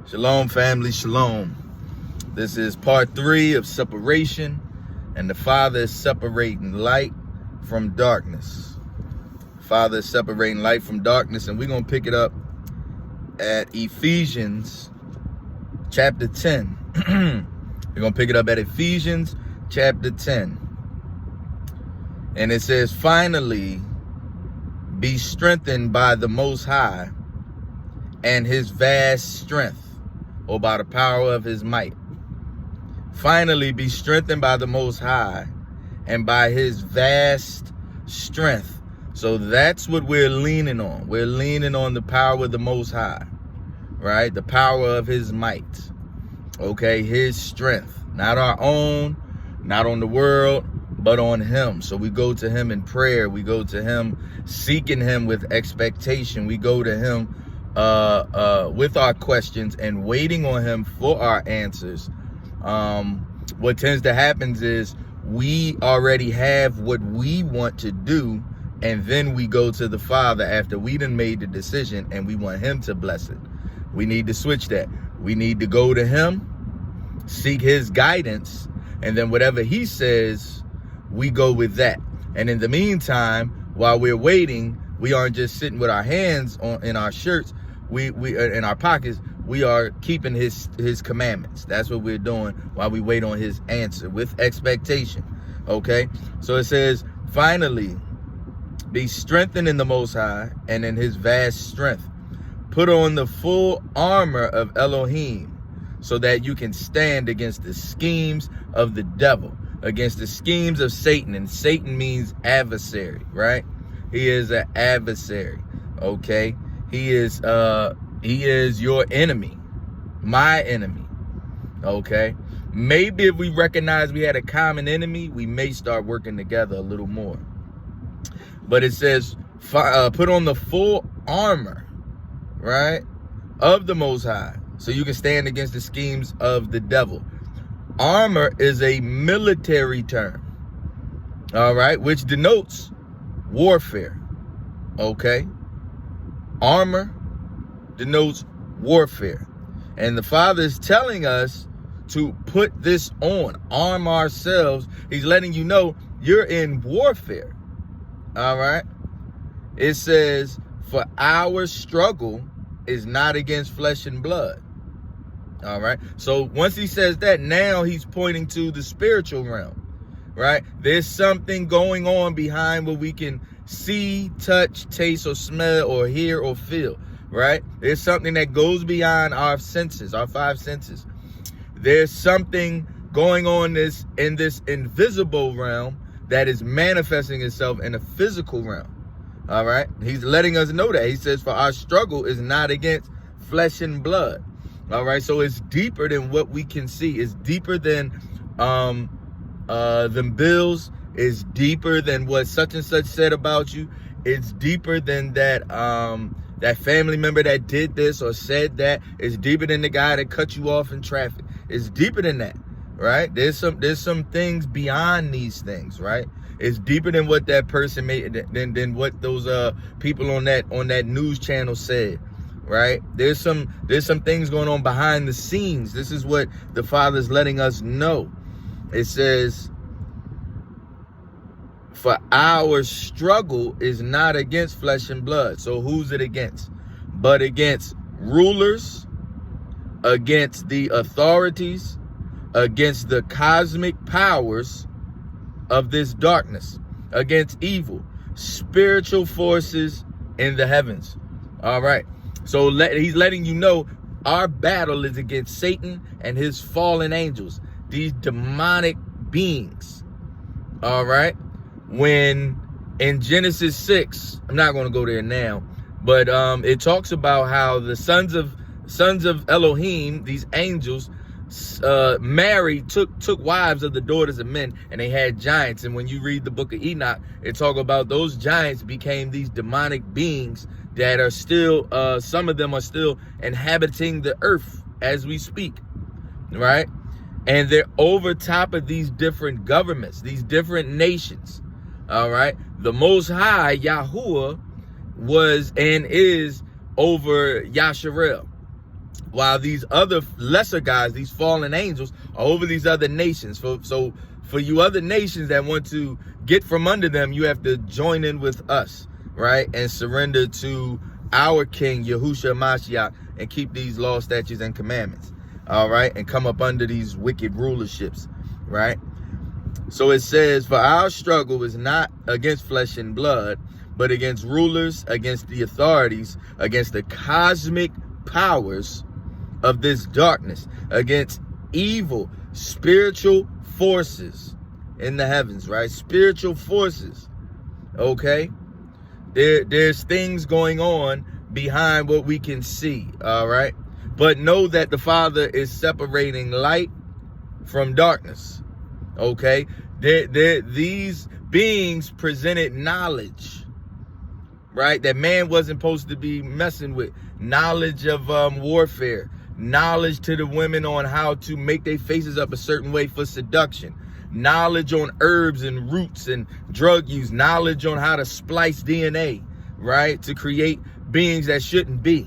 Shalom, family, shalom. This is part 3 of separation, and the Father is separating light from darkness. Father is separating light from darkness, and we're going to pick it up at Ephesians chapter 10. We're going to pick it up at Ephesians chapter 10. And it says, finally, be strengthened by the Most High and his vast strength, or by the power of his might. Finally, be strengthened by the Most High and by his vast strength. So that's what we're leaning on. We're leaning on the power of the Most High, right? The power of his might, okay? His strength, not our own, not on the world, but on him. So we go to him in prayer. We go to him seeking him with expectation. We go to him with our questions and waiting on him for our answers. What tends to happen is we already have what we want to do, and then we go to the Father after we done made the decision and we want him to bless it. We need to switch that. We need to go to him, seek his guidance, and then whatever he says, we go with that. And in the meantime, while we're waiting, we aren't just sitting with our hands in our shirts, we in our pockets. We are keeping his commandments. That's what we're doing while we wait on his answer with expectation. Okay, so it says, finally, be strengthened in the Most High and in his vast strength. Put on the full armor of Elohim so that you can stand against the schemes of the devil, against the schemes of Satan. And Satan means adversary, right? He is an adversary. Okay, he is your enemy, my enemy. Okay, maybe if we recognize we had a common enemy, we may start working together a little more. But it says, put on the full armor, right, of the Most High, so you can stand against the schemes of the devil. Armor is a military term, all right, which denotes warfare. Okay, armor denotes warfare, and the Father is telling us to put this on, arm ourselves. He's letting you know you're in warfare. All right, it says, for our struggle is not against flesh and blood. All right, so once he says that, now he's pointing to the spiritual realm, right? There's something going on behind what we can see, touch, taste, or smell, or hear, or feel, right? There's something that goes beyond our senses, our 5 senses. There's something going on in this invisible realm that is manifesting itself in a physical realm. All right, he's letting us know that. He says, for our struggle is not against flesh and blood. All right, so it's deeper than what we can see. It's deeper than them bills. It's deeper than what such and such said about you. It's deeper than that that family member that did this or said that. It's deeper than the guy that cut you off in traffic. It's deeper than that, right? There's some things beyond these things, right? It's deeper than what that person made, than what those people on that news channel said, right? There's some things going on behind the scenes. This is what the Father's letting us know. It says, for our struggle is not against flesh and blood. So who's it against? But against rulers, against the authorities, against the cosmic powers of this darkness, against evil, spiritual forces in the heavens. All right. So he's letting you know our battle is against Satan and his fallen angels, these demonic beings. All right. When in Genesis 6, I'm not going to go there now, but it talks about how the sons of Elohim, these angels, took wives of the daughters of men, and they had giants. And when you read the book of Enoch, it talks about those giants became these demonic beings that are still, some of them are still inhabiting the earth as we speak, right? And they're over top of these different governments, these different nations. All right. The Most High, Yahuwah, was and is over Yasharel. while these other lesser guys, these fallen angels, are over these other nations. So for you other nations that want to get from under them, you have to join in with us, right? And surrender to our King, Yahushua Mashiach, and keep these laws, statutes, and commandments, all right? And come up under these wicked rulerships, right? So it says, for our struggle is not against flesh and blood, but against rulers, against the authorities, against the cosmic powers of this darkness, against evil spiritual forces in the heavens, right? Spiritual forces, okay? There's things going on behind what we can see, all right? But know that the Father is separating light from darkness, okay? These beings presented knowledge, right? That man wasn't supposed to be messing with. Knowledge of warfare, knowledge to the women on how to make their faces up a certain way for seduction, knowledge on herbs and roots and drug use, knowledge on how to splice DNA, right? To create beings that shouldn't be,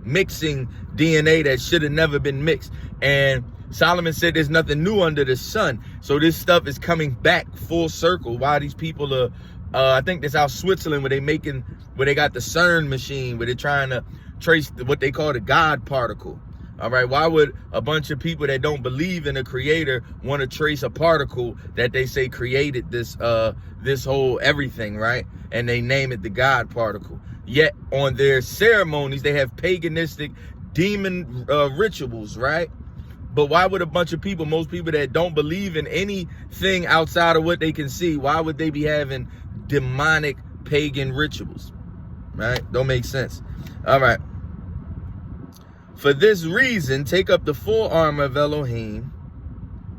mixing DNA that should have never been mixed. And Solomon said there's nothing new under the sun. So this stuff is coming back full circle. Why these people are, I think that's out Switzerland, where they got the CERN machine, where they're trying to trace what they call the God particle. All right, why would a bunch of people that don't believe in a creator want to trace a particle that they say created this whole everything, right? And they name it the God particle. Yet on their ceremonies, they have paganistic demon rituals, right? But why would a bunch of people, most people that don't believe in anything outside of what they can see, why would they be having demonic pagan rituals, right? Don't make sense. All right. For this reason, take up the full armor of Elohim,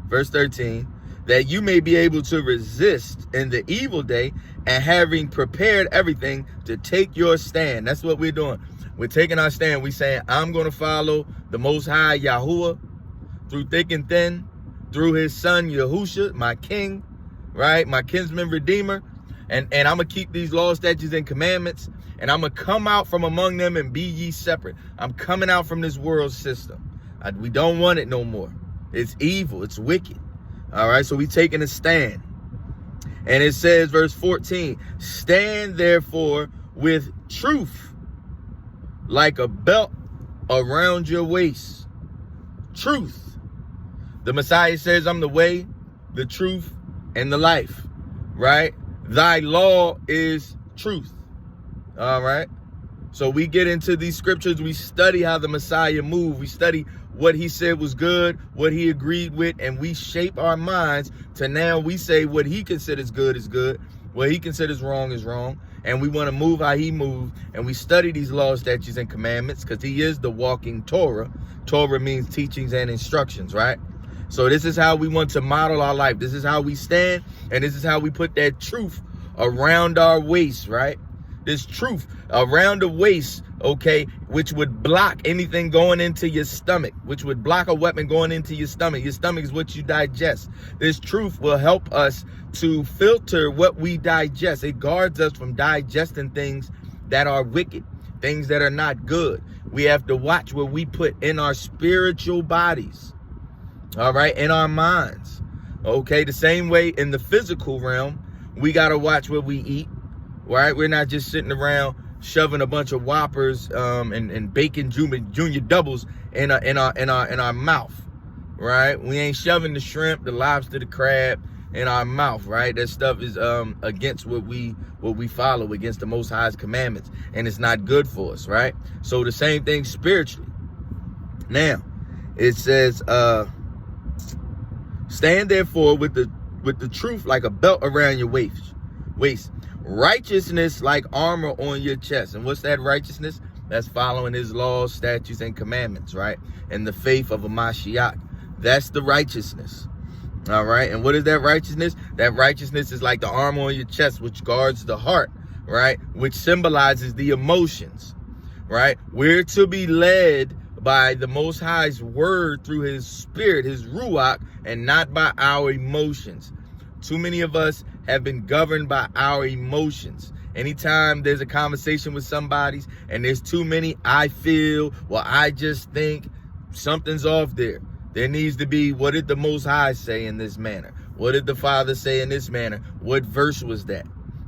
verse 13, that you may be able to resist in the evil day, and having prepared everything, to take your stand. That's what we're doing. We're taking our stand. We're saying, I'm going to follow the Most High Yahuwah through thick and thin, through his son Yahusha, my king, right? My kinsman redeemer. And I'm going to keep these laws, statutes, and commandments. And I'm going to come out from among them and be ye separate. I'm coming out from this world system. We don't want it no more. It's evil. It's wicked. All right, so we taking a stand. And it says, verse 14, stand therefore with truth like a belt around your waist. Truth. The Messiah says, I'm the way, the truth, and the life, right? Thy law is truth. All right. So we get into these scriptures. We study how the Messiah moved. We study what he said was good, what he agreed with, and we shape our minds to now we say what he considers good is good, what he considers wrong is wrong, and we want to move how he moved, and we study these laws, statutes, and commandments because he is the walking Torah. Torah means teachings and instructions, right? So this is how we want to model our life. This is how we stand, and this is how we put that truth around our waist, right? This truth around the waist, okay, which would block anything going into your stomach, which would block a weapon going into your stomach. Your stomach is what you digest. This truth will help us to filter what we digest. It guards us from digesting things that are wicked, things that are not good. We have to watch what we put in our spiritual bodies, all right, in our minds, okay? The same way in the physical realm, we got to watch what we eat. Right, we're not just sitting around shoving a bunch of Whoppers and bacon junior doubles in our mouth. Right, we ain't shoving the shrimp, the lobster, the crab in our mouth. Right, that stuff is against what we follow, against the Most High's commandments, and it's not good for us. Right, so the same thing spiritually. Now, it says, stand therefore with the truth like a belt around your waist. Righteousness like armor on your chest. And what's that righteousness? That's following his laws, statutes, and commandments, right? And the faith of a Mashiach. That's the righteousness. All right. And what is that righteousness? That righteousness is like the armor on your chest, which guards the heart, right? Which symbolizes the emotions, right? We're to be led by the Most High's word through his spirit, his ruach, and not by our emotions. Too many of us have been governed by our emotions, Anytime there's a conversation with somebody's and there's too many I feel, well, I just think, something's off there. There needs to be, what did the Most High say in this manner? What did the Father say in this manner? What verse was that?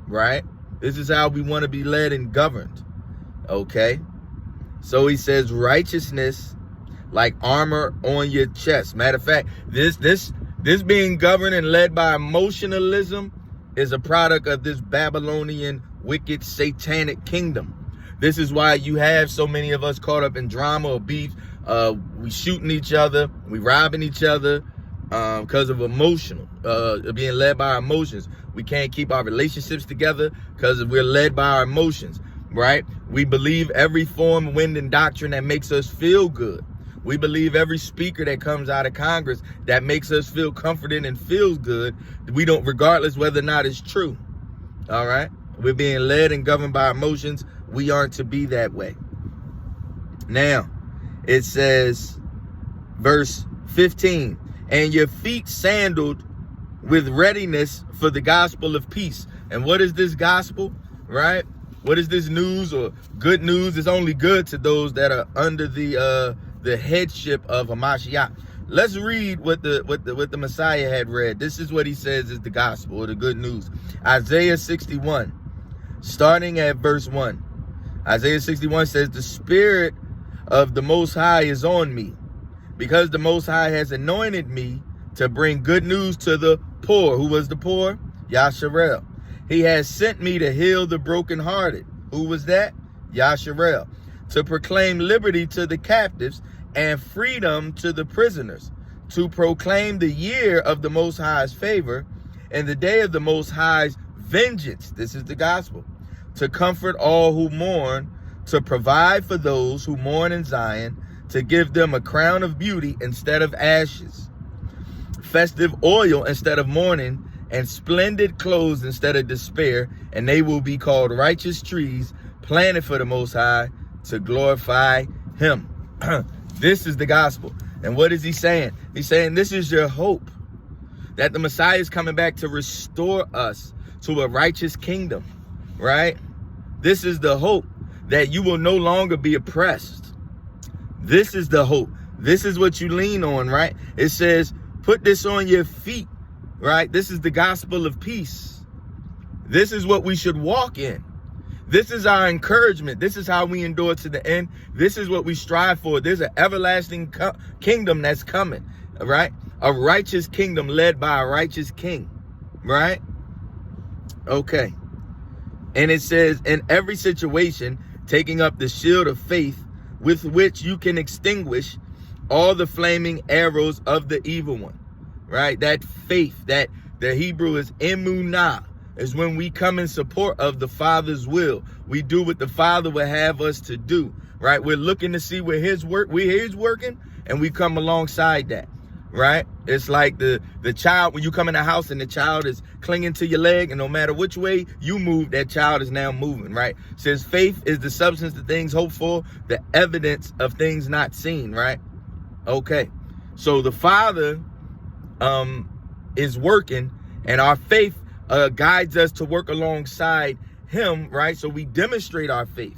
Right? This is how we want to be led and governed. Okay? So he says righteousness like armor on your chest. Matter of fact, this being governed and led by emotionalism is a product of this Babylonian, wicked, satanic kingdom. This is why you have so many of us caught up in drama or beef. We shooting each other, we robbing each other because of being led by our emotions. We can't keep our relationships together because we're led by our emotions, right? We believe every form, wind, and doctrine that makes us feel good. We believe every speaker that comes out of Congress that makes us feel comforted and feels good. We don't, regardless whether or not it's true. All right? We're being led and governed by emotions. We aren't to be that way. Now, it says, verse 15, and your feet sandaled with readiness for the gospel of peace. And what is this gospel, right? What is this news or good news? It's only good to those that are under the headship of Hamashiach. Let's read what the Messiah had read. This is what he says is the gospel or the good news. Isaiah 61, starting at verse 1. Isaiah 61 says, the Spirit of the Most High is on me, because the Most High has anointed me to bring good news to the poor. Who was the poor? Yasharel. He has sent me to heal the brokenhearted. Who was that? Yasharel. To proclaim liberty to the captives and freedom to the prisoners, to proclaim the year of the Most High's favor and the day of the Most High's vengeance. This is the gospel. To comfort all who mourn, to provide for those who mourn in Zion, to give them a crown of beauty instead of ashes, festive oil instead of mourning, and splendid clothes instead of despair, and they will be called righteous trees planted for the Most High to glorify him. This is the gospel. And what is he saying? He's saying this is your hope, that the Messiah is coming back to restore us to a righteous kingdom, right? This is the hope, that you will no longer be oppressed. This is the hope. This is what you lean on, right? It says, put this on your feet, right? This is the gospel of peace. This is what we should walk in. This is our encouragement. This is how we endure to the end. This is what we strive for. There's an everlasting kingdom that's coming, right? A righteous kingdom led by a righteous king, right? Okay. And it says, in every situation, taking up the shield of faith with which you can extinguish all the flaming arrows of the evil one, right? That faith, that the Hebrew is emunah, is when we come in support of the Father's will. We do what the Father will have us to do, right? We're looking to see where He's working, and we come alongside that, right? It's like the child, when you come in the house and the child is clinging to your leg, and no matter which way you move, that child is now moving, right? It says faith is the substance of things hoped for, the evidence of things not seen, right? Okay, so the Father is working, and our faith guides us to work alongside him, right? So we demonstrate our faith.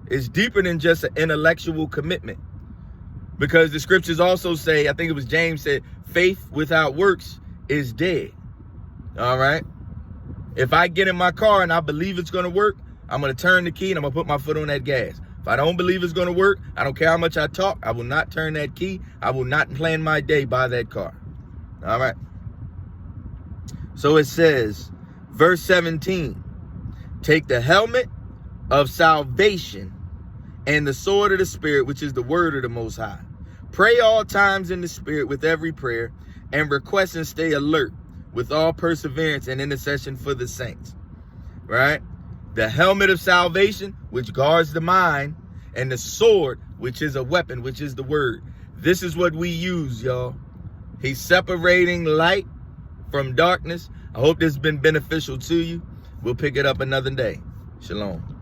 It's deeper than just an intellectual commitment, because the scriptures also say, I think it was James said, faith without works is dead. All right. If I get in my car and I believe it's going to work, I'm going to turn the key and I'm going to put my foot on that gas. If I don't believe it's going to work, I don't care how much I talk, I will not turn that key. I will not plan my day by that car. All right. So it says, verse 17, take the helmet of salvation and the sword of the Spirit, which is the word of the Most High. Pray all times in the Spirit with every prayer, and request and stay alert with all perseverance and intercession for the saints. Right? The helmet of salvation, which guards the mind, and the sword, which is a weapon, which is the word. This is what we use, y'all. He's separating light from darkness. I hope this has been beneficial to you. We'll pick it up another day. Shalom.